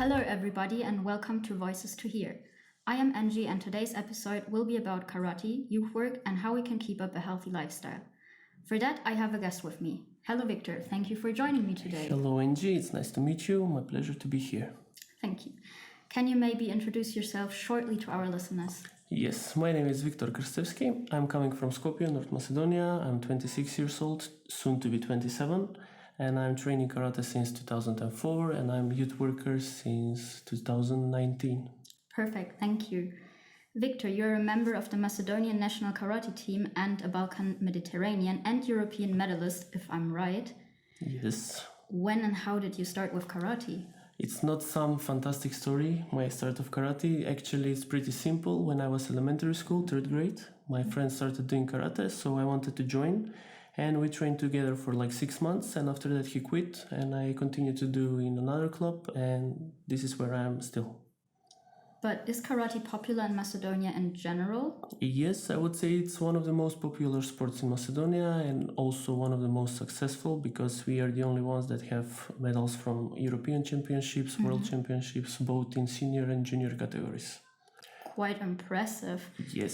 Hello, everybody, and welcome to Voices to Hear. I am Angie, and today's episode will be about karate, youth work, and how we can keep up a healthy lifestyle. For that, I have a guest with me. Hello, Viktor. Thank you for joining me today. Hello, Angie. It's nice to meet you. My pleasure to be here. Thank you. Can you maybe introduce yourself shortly to our listeners? Yes, my name is Viktor. I'm coming from Skopje, North Macedonia. I'm 26 years old, soon to be 27. And I'm training karate since 2004, and I'm youth worker since 2019. Perfect, thank you. Viktor, you're a member of the Macedonian national karate team and a Balkan, Mediterranean and European medalist, if I'm right. Yes. When and how did you start with karate? It's not some fantastic story, my start of karate. Actually, it's pretty simple. When I was elementary school, 3rd grade, my friend started doing karate, so I wanted to join. And we trained together for like 6 months, and after that he quit, and I continued to do in another club, and this is where I am still. But is karate popular in Macedonia in general? Yes, I would say it's one of the most popular sports in Macedonia, and also one of the most successful, because we are the only ones that have medals from European championships, World championships, both in senior and junior categories. Quite impressive. Yes.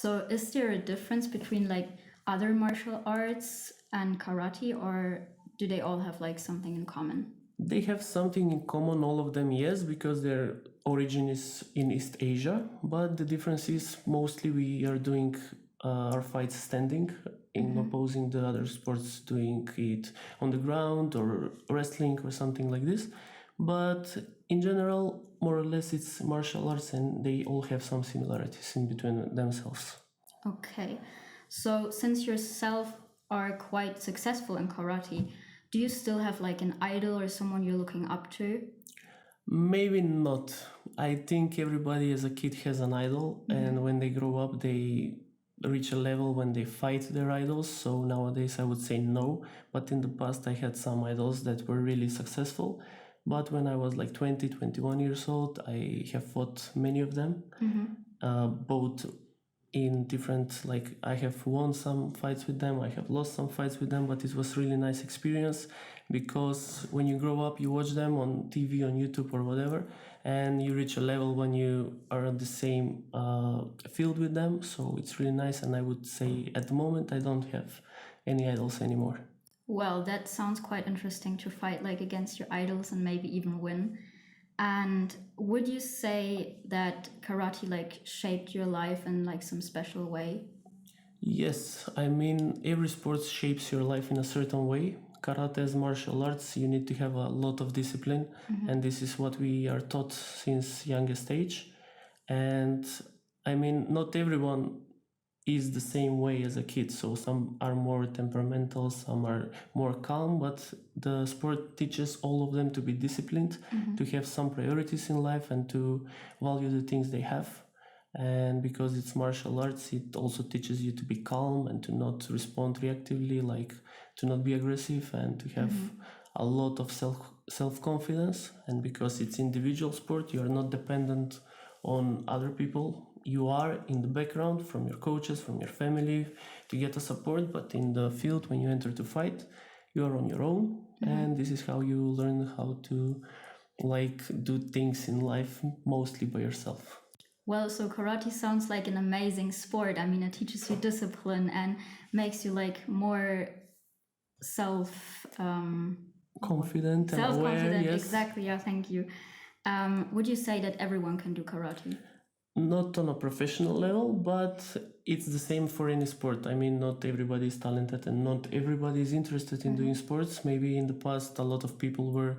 So is there a difference between like other martial arts and karate, or do they all have like something in common? They have something in common, all of them, yes, because their origin is in East Asia, but the difference is mostly we are doing our fights standing, in opposing the other sports doing it on the ground or wrestling or something like this. But in general, more or less, it's martial arts, and they all have some similarities in between themselves. Okay. So since yourself are quite successful in karate, do you still have like an idol or someone you're looking up to? Maybe not. I think everybody as a kid has an idol, and when they grow up, they reach a level when they fight their idols. So nowadays I would say no, but in the past I had some idols that were really successful. But when I was like 20, 21 years old, I have fought many of them, both in different, like I have won some fights with them, I have lost some fights with them, but it was really nice experience, because when you grow up, you watch them on TV, on YouTube or whatever, and you reach a level when you are on the same field with them. So it's really nice, and I would say at the moment I don't have any idols anymore. Well, that sounds quite interesting, to fight like against your idols and maybe even win. And would you say that karate like shaped your life in like some special way? Yes, I mean, every sport shapes your life in a certain way. Karate as martial arts, you need to have a lot of discipline, and this is what we are taught since youngest age. And I mean, not everyone is the same way as a kid, so some are more temperamental, some are more calm, but the sport teaches all of them to be disciplined, to have some priorities in life, and to value the things they have. And because it's martial arts, it also teaches you to be calm and to not respond reactively, like to not be aggressive, and to have a lot of self-confidence. And because it's individual sport, you are not dependent on other people. You are in the background from your coaches, from your family, to get a support, but in the field, when you enter to fight, you are on your own, and this is how you learn how to like do things in life, mostly by yourself. Well, so karate sounds like an amazing sport. I mean, it teaches you discipline and makes you like more Confident and aware, self-confident. yes. Exactly, yeah, thank you. Would you say that everyone can do karate? Not on a professional level, but it's the same for any sport. I mean, not everybody is talented, and not everybody is interested in doing sports. Maybe in the past, a lot of people were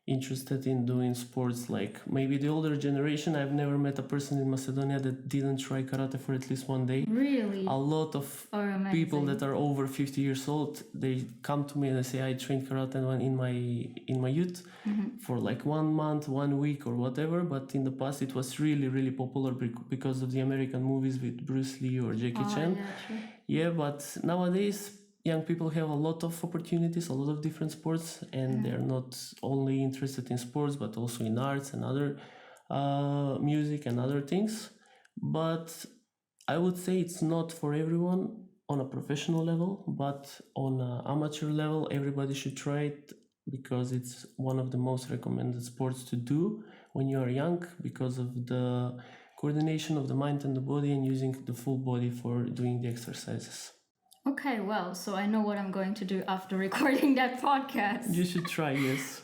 interested in doing sports, like maybe the older generation. I've never met a person in Macedonia that didn't try karate for at least one day. Really? A lot of people that are over 50 years old, they come to me and they say, I trained karate in my youth for like 1 month, 1 week or whatever, but in the past it was really, really popular because of the American movies with Bruce Lee or Jackie Chan. Yeah, true. Yeah, but nowadays young people have a lot of opportunities, a lot of different sports, and they're not only interested in sports, but also in arts and other music and other things. But I would say it's not for everyone on a professional level, but on an amateur level, everybody should try it because it's one of the most recommended sports to do when you are young, because of the coordination of the mind and the body and using the full body for doing the exercises. Okay, well, so I know what I'm going to do after recording that podcast. You should try, yes.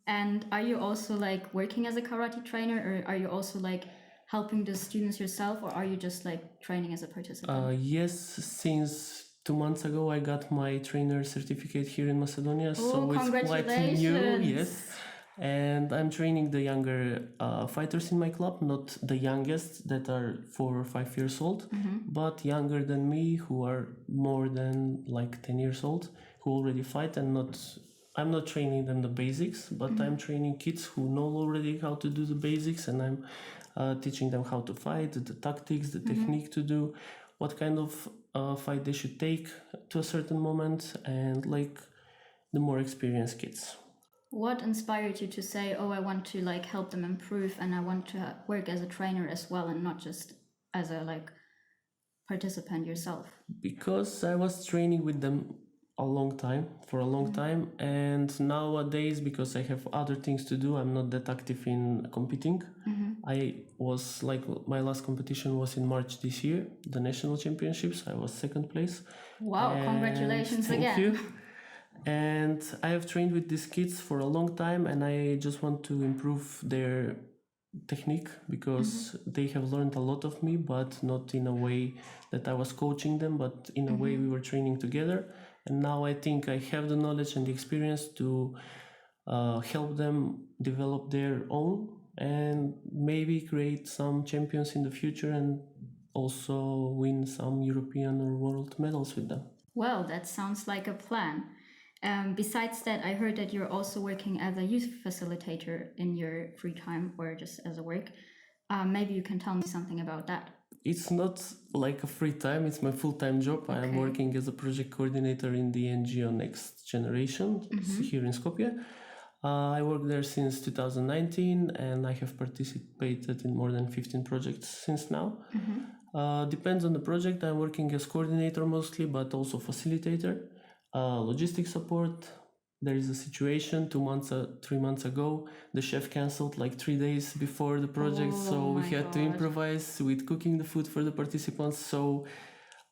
And are you also like working as a karate trainer, or are you also like helping the students yourself, or are you just like training as a participant? Yes, since 2 months ago I got my trainer certificate here in Macedonia, so it's quite new. Congratulations. Yes, and I'm training the younger fighters in my club, not the youngest that are 4 or 5 years old, but younger than me, who are more than like 10 years old, who already fight. And I'm not training them the basics, but I'm training kids who know already how to do the basics, and I'm teaching them how to fight, the tactics, the technique to do, what kind of fight they should take to a certain moment, and like the more experienced kids. What inspired you to say, oh, I want to like help them improve and I want to work as a trainer as well and not just as a like participant yourself? Because I was training with them for a long time, and nowadays, because I have other things to do, I'm not that active in competing. I was like, my last competition was in March this year, the national championships. I was second place. Wow, And congratulations thank again. you. And I have trained with these kids for a long time, and I just want to improve their technique, because they have learned a lot of me, but not in a way that I was coaching them, but in a way we were training together. And now I think I have the knowledge and the experience to help them develop their own and maybe create some champions in the future, and also win some European or world medals with them. Well, that sounds like a plan. Besides that, I heard that you're also working as a youth facilitator in your free time or just as a work. Maybe you can tell me something about that. It's not like a free time, it's my full-time job. I am working as a project coordinator in the NGO Next Generation here in Skopje. I work there since 2019, and I have participated in more than 15 projects since now. Depends on the project. I'm working as coordinator mostly, but also facilitator, logistic support. There is a situation 3 months ago, the chef canceled like 3 days before the project, so we had to improvise with cooking the food for the participants. So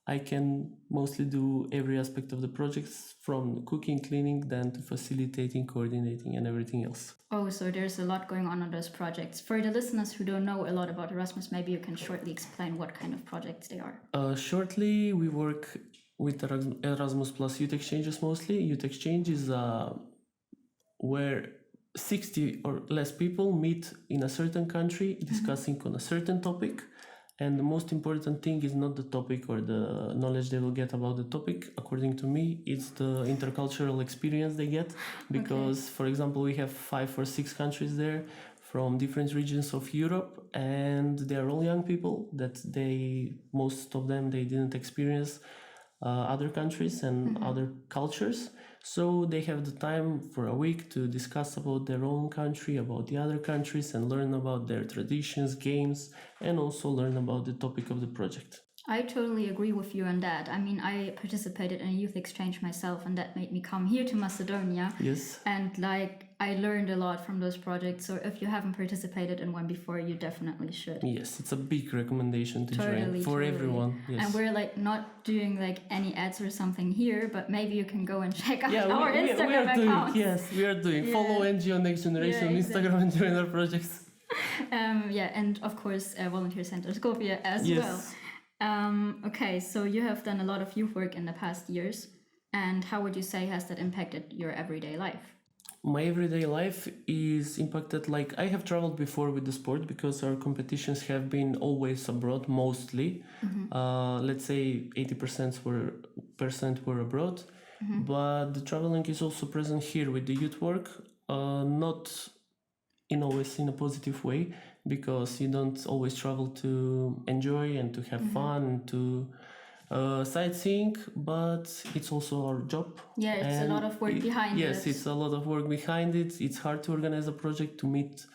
I can mostly do every aspect of the projects, from cooking, cleaning, then to facilitating, coordinating, and everything else. Oh, so there's a lot going on those projects. For the listeners who don't know a lot about Erasmus, maybe you can shortly explain what kind of projects they are. Shortly, we work with Erasmus plus youth exchanges mostly. Youth exchange is where 60 or less people meet in a certain country discussing on a certain topic. And the most important thing is not the topic or the knowledge they will get about the topic. According to me, it's the intercultural experience they get. Because, for example, we have 5 or 6 countries there from different regions of Europe, and they are all young people that most of them, they didn't experience other countries and other cultures. So they have the time for a week to discuss about their own country, about the other countries, and learn about their traditions, games, and also learn about the topic of the project. I totally agree with you on that. I mean, I participated in a youth exchange myself, and that made me come here to Macedonia. Yes. And like, I learned a lot from those projects. So if you haven't participated in one before, you definitely should. Yes, it's a big recommendation to join for everyone. Yes. And we're like not doing like any ads or something here, but maybe you can go and check out our Instagram accounts. Yes, we are doing. Follow NGO Next Generation on Instagram and join our projects. And of course, Volunteer Center Skopje as well. Okay, so you have done a lot of youth work in the past years, and how would you say has that impacted your everyday life? My everyday life is impacted, like I have traveled before with the sport, because our competitions have been always abroad, mostly. Let's say 80% were abroad, but the traveling is also present here with the youth work, not always in a positive way, because you don't always travel to enjoy and to have fun and to sightseeing, but it's also our job. Yeah, it's a lot of work behind it. Yes, it's a lot of work behind it. It's hard to organize a project, to meet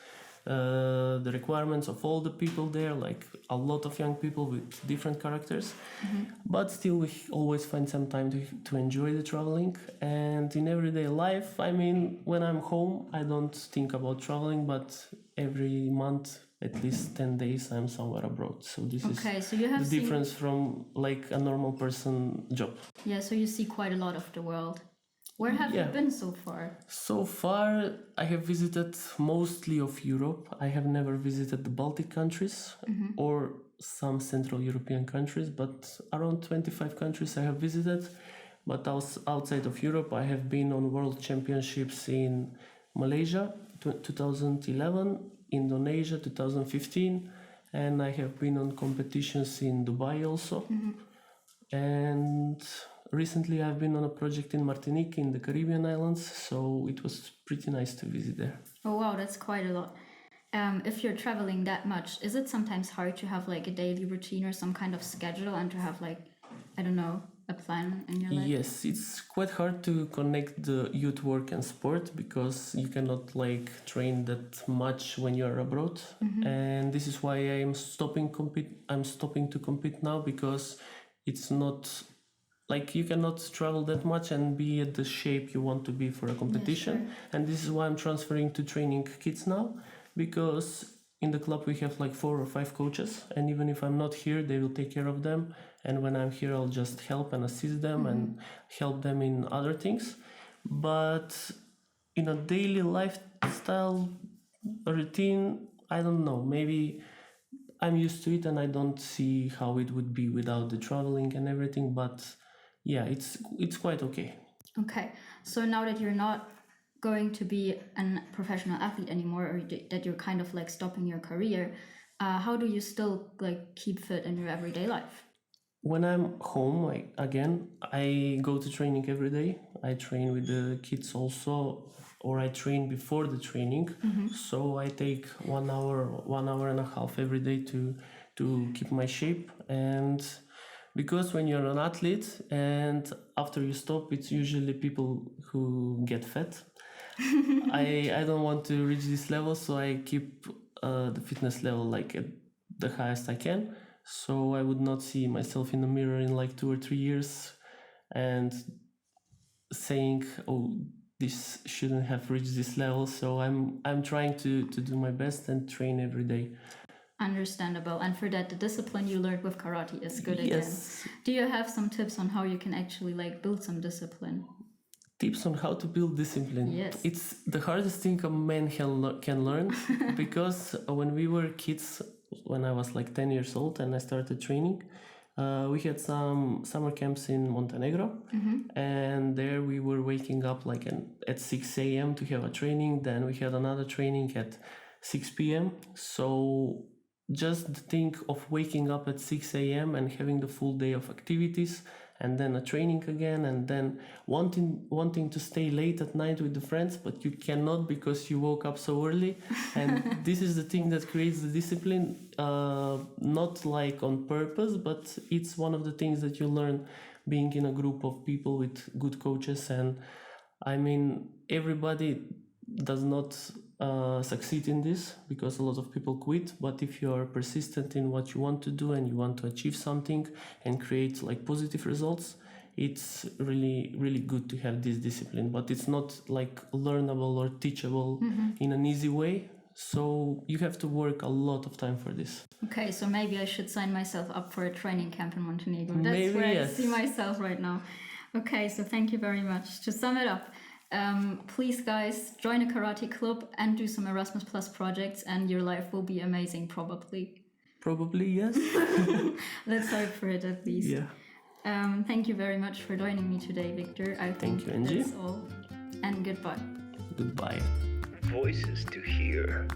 the requirements of all the people there, like a lot of young people with different characters. But still, we always find some time to enjoy the traveling. And in everyday life, I mean, when I'm home, I don't think about traveling, but every month, at least 10 days, I'm somewhere abroad. So this is so you have the difference from like a normal person job. Yeah, so you see quite a lot of the world. Where have you been so far? So far, I have visited mostly of Europe. I have never visited the Baltic countries or some Central European countries, but around 25 countries I have visited. But outside of Europe, I have been on World Championships in Malaysia 2011, Indonesia 2015, and I have been on competitions in Dubai also. And recently I've been on a project in Martinique in the Caribbean islands, so it was pretty nice to visit there. Oh wow, that's quite a lot. If you're traveling that much, is it sometimes hard to have like a daily routine or some kind of schedule and to have like, I don't know, a plan in your life? Yes, it's quite hard to connect the youth work and sport because you cannot like train that much when you're abroad. And this is why I'm stopping to compete now, because it's not like you cannot travel that much and be at the shape you want to be for a competition. And this is why I'm transferring to training kids now, because in the club we have like 4 or 5 coaches, and even if I'm not here, they will take care of them, and when I'm here I'll just help and assist them and help them in other things. But in a daily lifestyle routine, I don't know, maybe I'm used to it and I don't see how it would be without the traveling and everything, but yeah, it's quite okay. Okay, so now that you're not going to be a professional athlete anymore, or that you're kind of like stopping your career, how do you still like keep fit in your everyday life? When I'm home, I go to training every day. I train with the kids also, or I train before the training. So I take 1 hour and a half every day to keep my shape. And because when you're an athlete and after you stop, it's usually people who get fat. I don't want to reach this level, so I keep the fitness level like at the highest I can. So I would not see myself in the mirror in like 2 or 3 years and saying, oh, this shouldn't have reached this level. So I'm trying to do my best and train every day. Understandable. And for that, the discipline you learned with karate is good again. Yes. Do you have some tips on how you can actually like build some discipline? Tips on how to build discipline. Yes. It's the hardest thing a man can learn because when we were kids, when I was like 10 years old and I started training, we had some summer camps in Montenegro, and there we were waking up like at 6 a.m. to have a training. Then we had another training at 6 p.m. So just the thing of waking up at 6 a.m. and having the full day of activities, and then a training again, and then wanting to stay late at night with the friends, but you cannot because you woke up so early. And this is the thing that creates the discipline, not like on purpose, but it's one of the things that you learn being in a group of people with good coaches. And I mean, everybody does not succeed in this because a lot of people quit, but if you are persistent in what you want to do and you want to achieve something and create like positive results, it's really, really good to have this discipline. But it's not like learnable or teachable in an easy way, so you have to work a lot of time for this. Okay, so maybe I should sign myself up for a training camp in Montenegro. That's Maybe, where yes. I see myself right now. Okay, so thank you very much. To sum it up, please guys, join a karate club and do some Erasmus Plus projects and your life will be amazing, probably. Probably, yes. Let's hope for it at least. Yeah. Thank you very much for joining me today, Viktor. I Thank think you, Angie. that's all. And goodbye. Goodbye. Voices to hear.